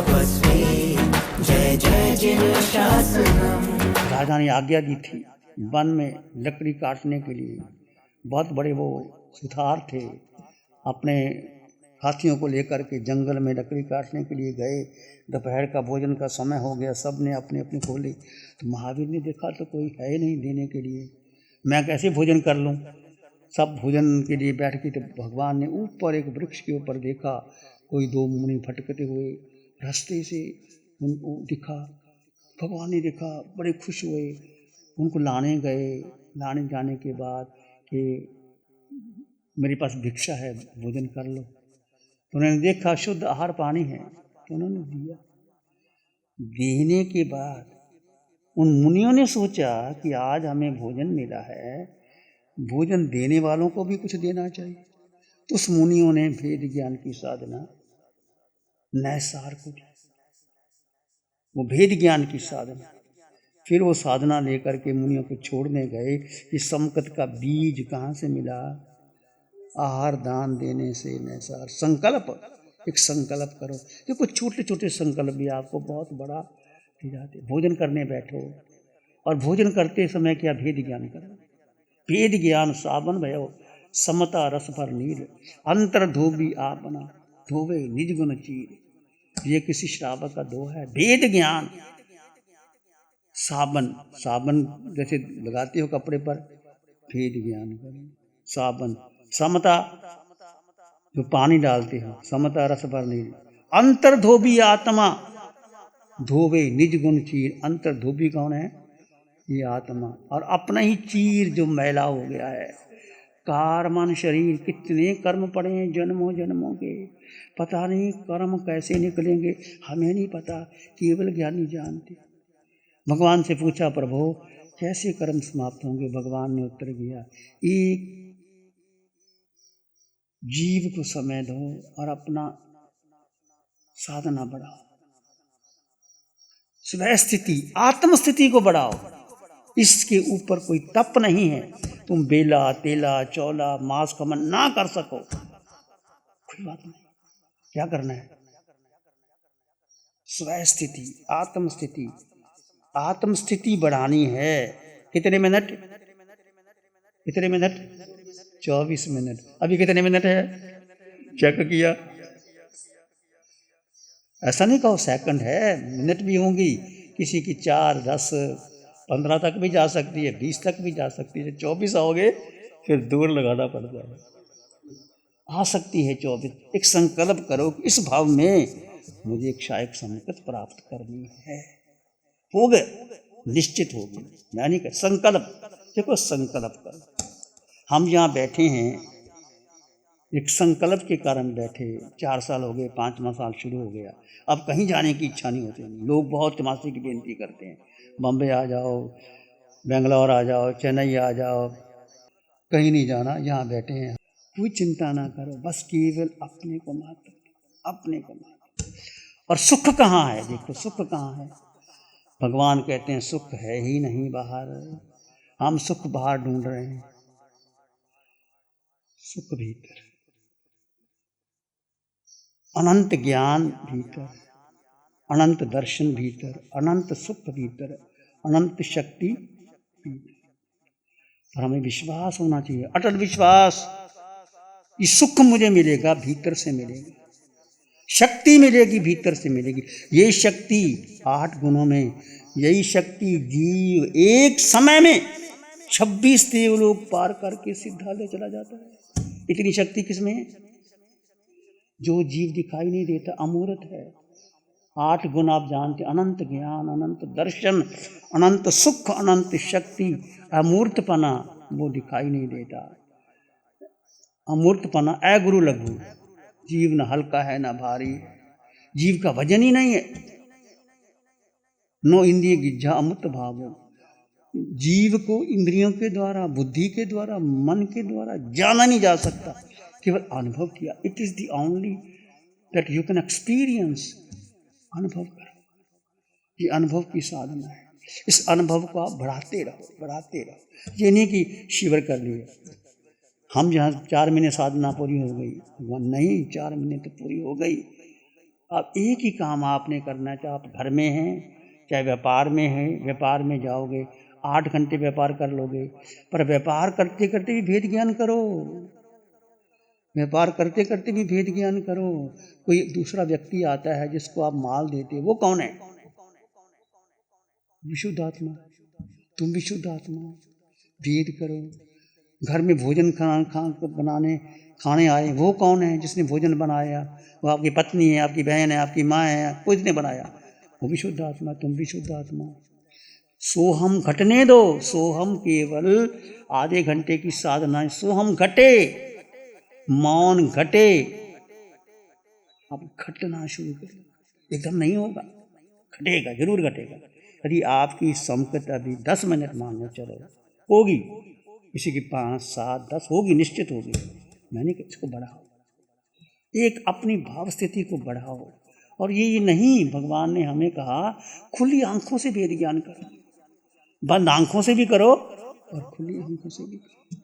तपस्वी जय जय जिन शासनम। राजा ने आज्ञा दी थी वन में लकड़ी काटने के लिए। बहुत बड़े वो सुथार थे, अपने हाथियों को लेकर के जंगल में लकड़ी काटने के लिए गए। दोपहर का भोजन का समय हो गया, सब ने अपने अपने खोले। तो महावीर ने देखा तो कोई है नहीं देने के लिए, मैं कैसे भोजन कर लूं। सब भोजन के लिए बैठ के, तो भगवान ने ऊपर एक वृक्ष के ऊपर देखा कोई दो मुनि भटकते हुए रास्ते से उनको दिखा। भगवान ने देखा, बड़े खुश हुए, उनको लाने गए। लाने जाने के बाद कि मेरे पास भिक्षा है, भोजन कर लो। तो उन्होंने देखा शुद्ध आहार पानी है, तो उन्होंने दिया। देने के बाद उन मुनियों ने सोचा कि आज हमें भोजन मिला है, भोजन देने वालों को भी कुछ देना चाहिए। तो उस मुनियों ने भेद ज्ञान की साधना नैसार को दी, वो भेद ज्ञान की साधना। फिर वो साधना लेकर के मुनियों को छोड़ने गए कि संकट का बीज कहाँ से मिला। आहार दान देने से नैसार। संकल्प, एक संकल्प करो। देखो छोटे छोटे संकल्प भी आपको बहुत बड़ा दे जाते। भोजन करने बैठो और भोजन करते समय क्या भेद ज्ञान करो। भेद ज्ञान सावन भयो समता रस भर नीर, अंतर धोबी आपना धोवे निज गुण चीर। ये किसी श्रावक का दोहा है। भेद ज्ञान, साबन, साबन जैसे लगाते हो कपड़े पर, भेद ज्ञान करो। साबन, समता जो पानी डालते हो, समता रस भर नीर। अंतर धोबी आत्मा धोवे निज गुण चीर। अंतर धोबी कौन है? ये आत्मा। और अपना ही चीर जो मैला हो गया है। कार मन शरीर, कितने कर्म पड़े हैं जन्मों जन्मों के, पता नहीं कर्म कैसे निकलेंगे, हमें नहीं पता, केवल ज्ञानी जानते। भगवान से पूछा, प्रभु कैसे कर्म समाप्त होंगे? भगवान ने उत्तर दिया, एक जीव को समय दो और अपना साधना बढ़ाओ, स्व स्थिति आत्मस्थिति को बढ़ाओ। इसके ऊपर कोई तप नहीं है। तुम बेला तेला चौला मांस कमन ना कर सको, कोई बात नहीं। क्या करना है? स्व स्थिति, आत्मस्थिति, आत्मस्थिति बढ़ानी है। कितने मिनट? कितने मिनट? 24 मिनट। अभी कितने मिनट है? चेक किया? ऐसा नहीं कहो सेकंड है, मिनट भी होंगी। किसी की 4, 10, 15 तक भी जा सकती है, 20 तक भी जा सकती है। 24 आओगे फिर दूर लगाना पड़ता है। आ सकती है 24। एक संकल्प करो कि इस भाव में मुझे एक शायक संकट प्राप्त करनी है। हो गए, निश्चित हो गए। मैं नहीं कर, संकल्प। देखो संकल्प करो। हम यहाँ बैठे हैं, एक संकल्प के कारण बैठे। 4 साल हो गए, 5वां साल शुरू हो गया। अब कहीं जाने की इच्छा नहीं होती। लोग बहुत तमाशे की बेनती करते हैं, बम्बे आ जाओ, बेंगलोर आ जाओ, चेन्नई आ जाओ, कहीं नहीं जाना, यहाँ बैठे हैं। कोई चिंता ना करो, बस केवल अपने को मात्र, अपने को मात्र। और सुख कहाँ है? देखो सुख कहाँ है? भगवान कहते हैं सुख है ही नहीं बाहर, हम सुख बाहर ढूंढ रहे हैं। सुख भीतर, अनंत ज्ञान भीतर, अनंत दर्शन भीतर, अनंत सुख भीतर, अनंत शक्ति भीतर। पर हमें विश्वास होना चाहिए, अटल विश्वास। ये सुख मुझे मिलेगा, भीतर से मिलेगा। शक्ति मिलेगी, भीतर से मिलेगी। यही शक्ति 8 गुणों में, यही शक्ति जीव एक समय में 26 देवलोक पार करके सिद्धालय चला जाता है। इतनी शक्ति किसमें है? जो जीव दिखाई नहीं देता, अमूर्त है। 8 गुण आप जानते, अनंत ज्ञान, अनंत दर्शन, अनंत सुख, अनंत शक्ति। अमूर्तपना वो दिखाई नहीं देता। अमूर्तपना अगुरु लघु, जीव न हल्का है न भारी, जीव का वजन ही नहीं है। नो इंद्रिय गिज्झा अमृत भावो। जीव को इंद्रियों के द्वारा, बुद्धि के द्वारा, मन के द्वारा जाना नहीं जा सकता, केवल अनुभव किया। It is the only that you can experience. अनुभव करो, ये अनुभव की साधना है। इस अनुभव को आप बढ़ाते रहो, बढ़ाते रहो। ये नहीं कि शिविर कर लिए, हम जहाँ 4 महीने साधना पूरी हो गई, नहीं 4 महीने तो पूरी हो गई। अब एक ही काम आपने करना, चाहे आप घर में हैं चाहे व्यापार में हैं। व्यापार में जाओगे 8 घंटे व्यापार कर लोगे, पर व्यापार करते करते भी भेद ज्ञान करो। व्यापार करते करते भी भेद ज्ञान करो। कोई दूसरा व्यक्ति आता है जिसको आप माल देते हो, वो कौन है? विशुद्ध आत्मा। तुम विशुद्ध आत्मा। भेद करो। घर में भोजन खाने आए, वो कौन है जिसने भोजन बनाया? वो आपकी पत्नी है, आपकी बहन है, आपकी माँ है, किसने बनाया? वो विशुद्ध आत्मा। तुम विशुद्ध आत्मा। सोहम घटने दो। सोहम केवल आधे घंटे की साधना है। सोहम घटे, मौन घटे। अब घटना शुरू करो। एकदम नहीं होगा, घटेगा, जरूर घटेगा। यदि आपकी संकट अभी 10 मिनट मान लो, चलो होगी, किसी की 5, 7, 10 होगी, निश्चित होगी। मैंने इसको बढ़ाओ, एक अपनी भाव स्थिति को बढ़ाओ। और ये नहीं, भगवान ने हमें कहा खुली आंखों से वेद ज्ञान करो। बंद आंखों से भी करो और खुली आंखों से भी करो।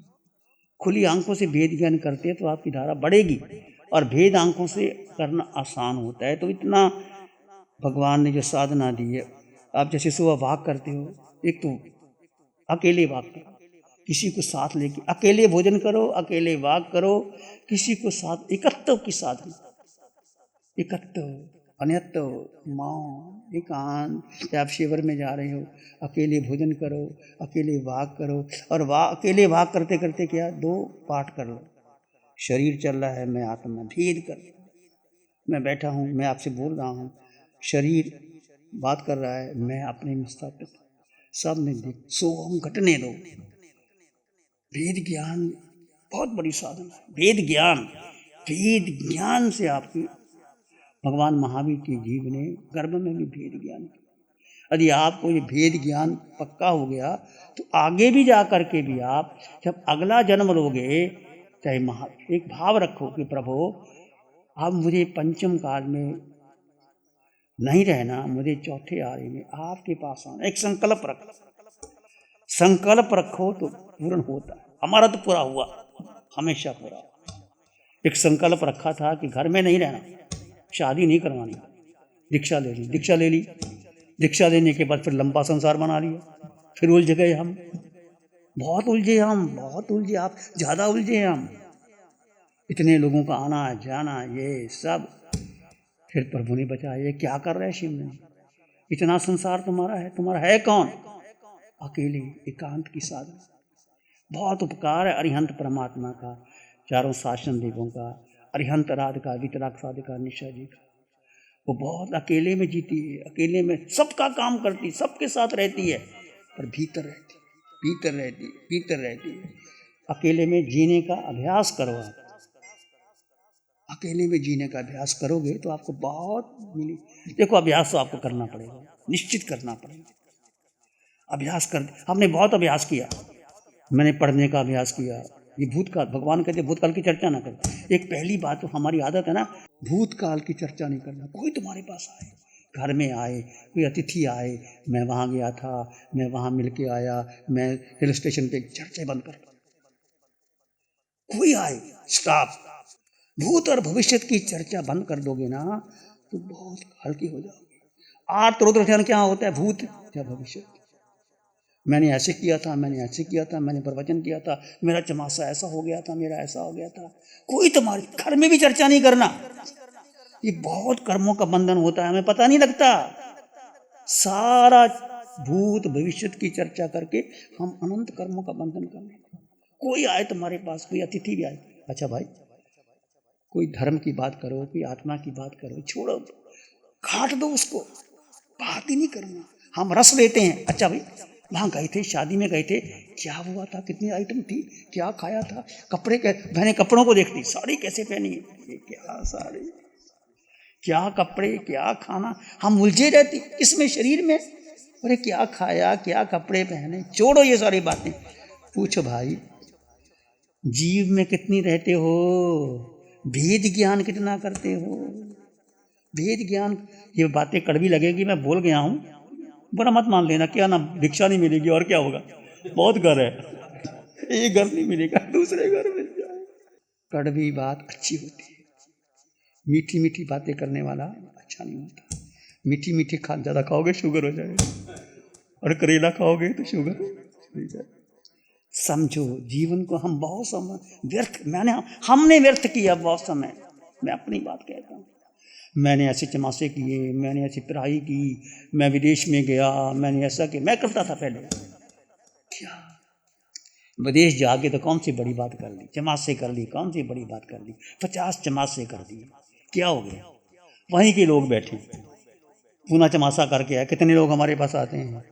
खुली आंखों से वेद ज्ञान करते हैं तो आपकी धारा बढ़ेगी, और भेद आंखों से करना आसान होता है। तो इतना भगवान ने जो साधना दी है, आप जैसे सुबह वाक करते हो, एक तो अकेले वाक करो, किसी को साथ लेके अकेले भोजन करो, अकेले वाक करो, किसी को साथ, एकत्व की साधना। एकत्व, अन्यत्व, मौन, एकांत। आप शिविर में जा रहे हो, अकेले भोजन करो, अकेले वाक करो, और अकेले वाक करते करते क्या 2 पाठ कर लो। शरीर चल रहा है, मैं आत्मा। भेद कर, मैं बैठा हूँ, मैं आपसे बोल रहा हूँ, शरीर बात कर रहा है, मैं अपने में स्थापित, सब में देख। सोहम घटने दो। वेद ज्ञान बहुत बड़ी साधना है। वेद ज्ञान, वेद ज्ञान से आपकी, भगवान महावीर के जीव ने गर्भ में भी भेद ज्ञान किया। यदि आपको ये भेद ज्ञान पक्का हो गया तो आगे भी जा कर के भी आप जब अगला जन्म लोगे, चाहे एक भाव रखो कि प्रभु अब मुझे पंचम काल में नहीं रहना, मुझे चौथे आरे में आपके पास आना। एक संकल्प रखो, संकल्प रखो तो पूर्ण होता है। हमारा तो पूरा हुआ, हमेशा पूरा। एक संकल्प रखा था कि घर में नहीं रहना, शादी नहीं करवानी, दीक्षा ले ली। दीक्षा ले ली, दीक्षा लेने के बाद फिर लंबा संसार बना लिया। फिर उलझ गए हम, बहुत उलझे हम, बहुत उलझे। आप ज़्यादा उलझे हम, इतने लोगों का आना जाना, ये सब। फिर प्रभु ने बचाया। ये क्या कर रहे हैं शिव ने? इतना संसार तुम्हारा है, तुम्हारा है कौन? अकेले एकांत की साधना। बहुत उपकार है अरिहंत परमात्मा का, चारों शासन देवों का, अरिहंत राधिका, वितराग साधिका, निशा जी का। वो बहुत अकेले में जीती है, अकेले में सबका काम करती, सबके साथ रहती है, पर भीतर रहती, भीतर रहती, भीतर रहती है। अकेले में जीने का अभ्यास करो। आप अकेले में जीने का अभ्यास करोगे तो आपको बहुत मिली। देखो, अभ्यास तो आपको करना पड़ेगा, निश्चित करना पड़ेगा। अभ्यास कर, हमने बहुत अभ्यास किया। मैंने पढ़ने का अभ्यास किया। ये भूतकाल, भगवान कहते भूतकाल की चर्चा ना करो। एक पहली बात तो हमारी आदत है ना, भूतकाल की चर्चा नहीं करना। कोई तुम्हारे पास आए, घर में आए, कोई अतिथि आए, मैं वहाँ गया था, मैं वहाँ मिल के आया, मैं हिल स्टेशन पे, चर्चा बंद कर। कोई आए, स्टॉप। भूत और भविष्य की चर्चा बंद कर दोगे ना तो बहुत हल्की हो जाओगे। आर्त ध्यान क्या होता है? भूत या भविष्य। मैंने ऐसे किया था, मैंने ऐसे किया था, मैंने प्रवचन किया था, मेरा चमासा ऐसा हो गया था, मेरा ऐसा हो गया था। कोई तुम्हारे घर में भी चर्चा नहीं करना। ये बहुत कर्मों का बंधन होता है, हमें पता नहीं लगता। सारा भूत भविष्य की चर्चा करके हम अनंत कर्मों का बंधन कर लें। कोई आए तुम्हारे पास, कोई अतिथि भी आए, अच्छा भाई कोई धर्म की बात करो, कोई आत्मा की बात करो, छोड़ो, काट दो उसको, बात ही नहीं करना। हम रस लेते हैं। अच्छा भाई वहाँ गए थे, शादी में गए थे, क्या हुआ था, कितनी आइटम थी, क्या खाया था, कपड़े मैंने कपड़ों को देखती, साड़ी कैसे पहनी है, ये क्या साड़ी, क्या कपड़े, क्या खाना, हम उलझे रहती इसमें शरीर में। अरे क्या खाया, क्या कपड़े पहने, छोड़ो ये सारी बातें। पूछो भाई जीव में कितनी रहते हो, भेद ज्ञान कितना करते हो। भेद ज्ञान, ये बातें कड़वी लगेगी, मैं बोल गया हूँ, बुरा मत मान लेना। क्या ना, भिक्षा नहीं मिलेगी और क्या होगा, बहुत घर है, एक घर नहीं मिलेगा, दूसरे घर मिल जाए। कड़वी बात अच्छी होती है, मीठी मीठी बातें करने वाला अच्छा नहीं होता। मीठी मीठी खाना ज़्यादा खाओगे शुगर हो जाएगा, और करेला खाओगे तो शुगर हो जाएगा। समझो जीवन को हम बहुत समय व्यर्थ, हमने व्यर्थ किया बहुत समय। मैं अपनी बात कहता हूँ, मैंने ऐसे चमासे किए, मैंने ऐसी पढ़ाई की, मैं विदेश में गया, मैंने ऐसा किया, मैं करता था पहले। क्या विदेश जाके तो कौन सी बड़ी बात कर ली, चमासे कर ली, कौन सी बड़ी बात कर ली, 50 चमासे कर दिए, क्या हो गया? वहीं के लोग बैठे पूना चमासा करके आए। कितने लोग हमारे पास आते हैं,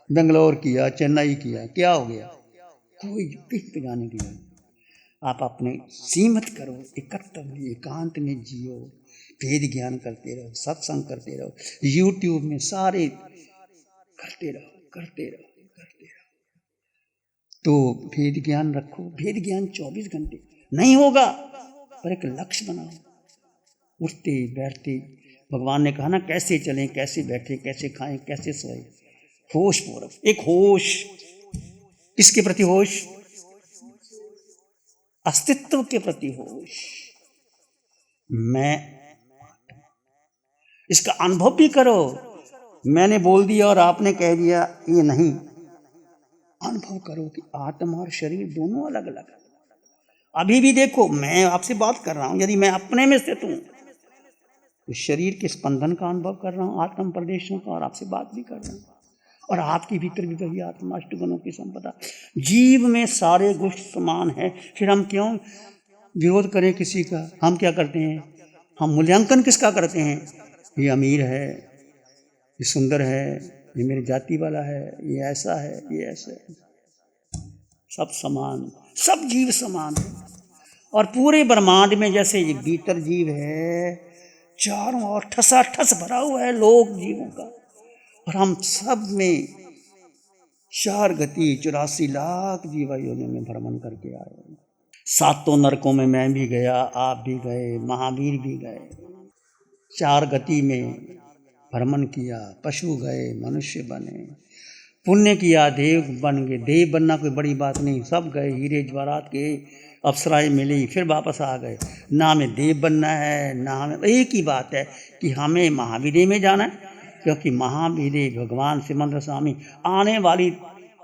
बेंगलोर किया, चेन्नई किया, क्या हो गया? कोई किस जाने दिया। आप अपने सीमित करो, इकट्ठा में एकांत में जियो, वेद ज्ञान करते रहो, सत्संग करते रहो, यूट्यूब में सारे करते रहो करते रहो करते रहो। तो वेद ज्ञान रखो। वेद ज्ञान 24 घंटे नहीं होगा, पर एक लक्ष्य बनाओ। उठते बैठते भगवान ने कहा ना, कैसे चलें, कैसे बैठे, कैसे खाएं, कैसे सोए, होश पूर्वक। एक होश, किसके प्रति होश? अस्तित्व के प्रति होश। मैं, इसका अनुभव भी करो। मैंने बोल दिया और आपने कह दिया, ये नहीं। अनुभव करो कि आत्मा और शरीर दोनों अलग अलग है। अभी भी देखो, मैं आपसे बात कर रहा हूं, यदि मैं अपने में स्थित हूं तो शरीर के स्पंदन का अनुभव कर रहा हूं, आत्म प्रदेशों का, और आपसे बात भी कर रहा हूं। और आपके भीतर भी वही आत्मा, अष्टगुणों की संपदा। जीव में सारे गुण समान है, फिर हम क्यों विरोध करें किसी का? हम क्या करते हैं? हम मूल्यांकन किसका करते हैं? ये अमीर है, ये सुंदर है, ये मेरी जाति वाला है, ये ऐसा है, ये ऐसा है। सब समान, सब जीव समान है। और पूरे ब्रह्मांड में जैसे ये भीतर जीव है, चारों ओर ठसाठस भरा हुआ है लोक जीवों का, और हम सब में 4 गति 84 लाख जीवायों में भ्रमण करके आए। 7 नरकों में मैं भी गया, आप भी गए, महावीर भी गए। 4 गति में भ्रमण किया, पशु गए, मनुष्य बने, पुण्य किया, देव बन गए। देव बनना कोई बड़ी बात नहीं, सब गए, हीरे जवाहरात के अप्सराएं मिली, फिर वापस आ गए। ना हमें देव बनना है, ना हमें, एक ही बात है कि हमें महावीर में जाना है, क्योंकि महावीर भगवान सिमंदर स्वामी आने वाली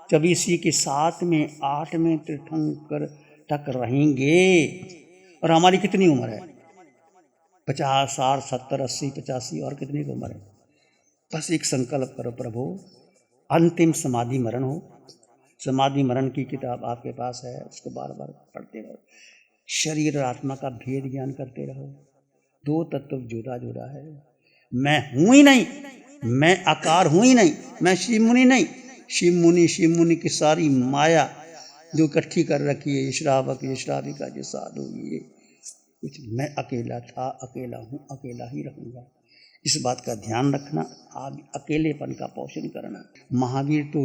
24 के 7 में 8 में तीर्थंकर तक रहेंगे। और हमारी कितनी उम्र है? 50, 60, 70, 80, 85, और कितनी की उम्र है? बस एक संकल्प करो, प्रभु अंतिम समाधि मरण हो। समाधि मरण की किताब आपके पास है, उसको बार बार पढ़ते रहो। शरीर और आत्मा का भेद ज्ञान करते रहो। 2 तत्व जुदा जुदा है। मैं हूं ही नहीं, मैं आकार हूं ही नहीं, मैं शिव मुनि नहीं। शिव मुनि की सारी माया जो इकट्ठी कर रखी है, ये श्रावक, ये श्राविका, ये साधु, ये कुछ, मैं अकेला था, अकेला हूं, अकेला ही रहूंगा। इस बात का ध्यान रखना। आप अकेलेपन का पोषण करना। महावीर तो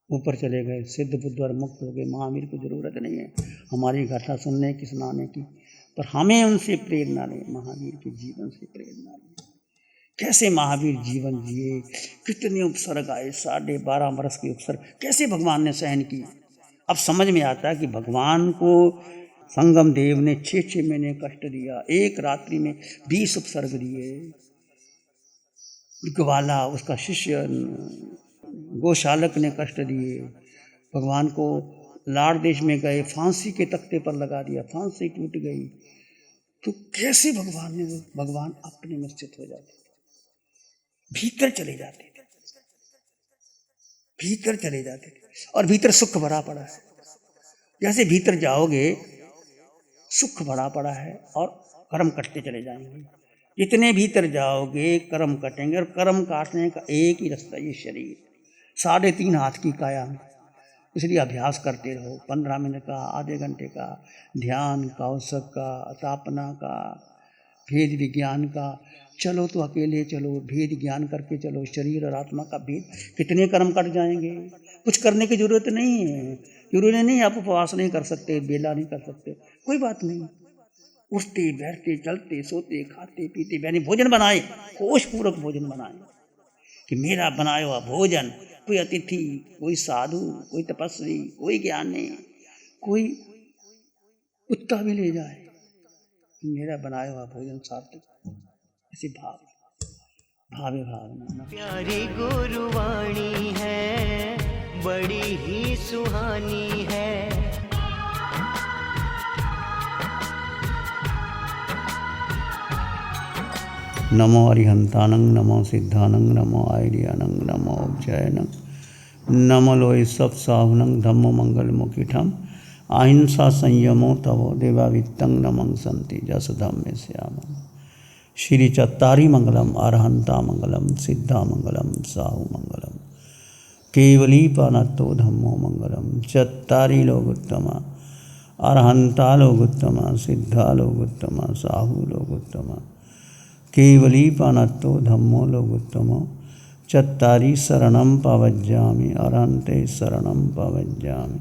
ऊपर चले गए, सिद्ध बुद्ध और मुक्त हो गए, महावीर को जरूरत नहीं है हमारी गाथा सुनने की, सुनाने की, पर हमें उनसे प्रेरणा लें, महावीर के जीवन से प्रेरणा लें। कैसे महावीर जीवन जिए, कितने उपसर्ग आए, 12.5 वर्ष के उपसर्ग कैसे भगवान ने सहन किए। अब समझ में आता है कि भगवान को संगम देव ने 6 महीने कष्ट दिया, एक रात्रि में 20 उपसर्ग दिए। ग्वाला उसका शिष्य गोशालक ने कष्ट दिए। भगवान को लाड़ देश में गए, फांसी के तख्ते पर लगा दिया, फांसी टूट गई। तो कैसे भगवान अपने में स्थित हो जाते थे, भीतर चले जाते थे, भीतर चले जाते थे, और भीतर सुख भरा पड़ा है। जैसे भीतर जाओगे सुख भरा पड़ा है, और कर्म कटते चले जाएंगे। जितने भीतर जाओगे कर्म कटेंगे, और कर्म काटने का एक ही रास्ता, ये शरीर 3.5 हाथ की काया। इसलिए अभ्यास करते रहो, 15 मिनट का, आधे घंटे का ध्यान, कौशक का, तापना का, भेद विज्ञान का। चलो तो अकेले चलो, भेद ज्ञान करके चलो, शरीर और आत्मा का भेद। कितने कर्म कट जाएंगे, कुछ करने की जरूरत नहीं है। जरूरी नहीं आप उपवास नहीं कर सकते, बेला नहीं कर सकते, कोई बात नहीं। उठते बैठते चलते सोते खाते पीते, यानी भोजन बनाए, होश पूर्वक भोजन बनाए कि मेरा बनाया हुआ भोजन, कोई अतिथि, कोई साधु, कोई तपस्वी, कोई ज्ञानी, कोई कुत्ता भी ले जाए, कि मेरा बनाया हुआ भोजन सार्थक, ऐसी भावे भावना। प्यारी गुरुवाणी है, बड़ी ही सुहानी है। नमो अरिहंतानंग, नमो सिद्धानंग, नमो आयर्यानंग, नमो उपजयनंग, नमो लोय सब साहुनंग, धम्मो मंगल मुखिठम, अहिंसा संयमो तवो देवावित्तं नमं संति जस धम्मे श्यामम्। श्री चत्तारी मंगलम, अरहंता मंगलम, सिद्धा मंगलम, साहु मंगलम, केवली पानत्तो धम्मो मंगलम। चत्तारी लोगोत्तमा, अरहंता लोगोत्तमा, सिद्धा लोगोत्तमा, साहु लोगोत्तमा, केवली पानत्तो धम्मो लोगोत्तमो। चत्तारी शरणं पवज्जामि, अरहन्ते शरणं पवज्जामि,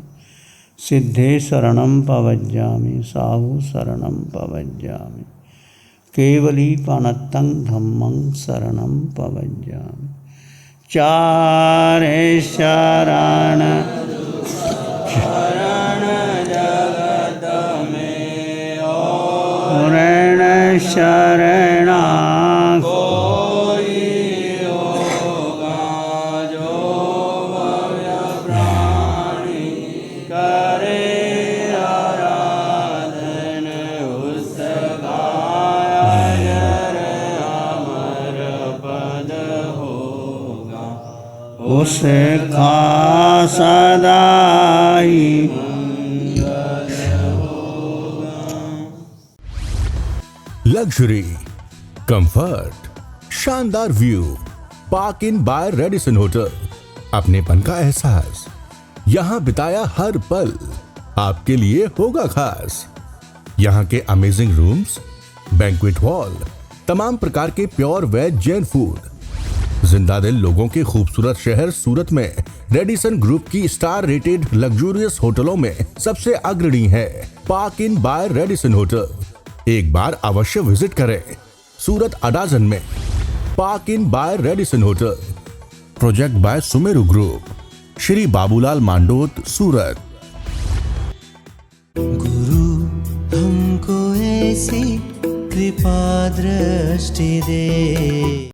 सिद्धे शरणं पवज्जामि, साहु शरणं पवज्जामि, केवली पानत्तं धम्मं शरणं पवज्जामि। चारे शरण जगत में शरणा उसे खा सदाई। लग्जरी, कंफर्ट, शानदार view, park inn by Radisson hotel. अपनेपन का एहसास, यहाँ बिताया हर पल आपके लिए होगा खास। यहाँ के अमेजिंग रूम्स, बैंक्वेट हॉल, तमाम प्रकार के प्योर वेज जैन फूड। जिंदा दिल लोगों के खूबसूरत शहर सूरत में रेडिसन ग्रुप की स्टार रेटेड लग्जूरियस होटलों में सबसे अग्रणी है park inn by Radisson hotel. एक बार अवश्य विजिट करें। सूरत अडाजन में park inn by Radisson hotel. Project by Sumeru group, Shri Babulal Mandot, Surat. गुरु हमको ऐसी कृपा दृष्टि दे।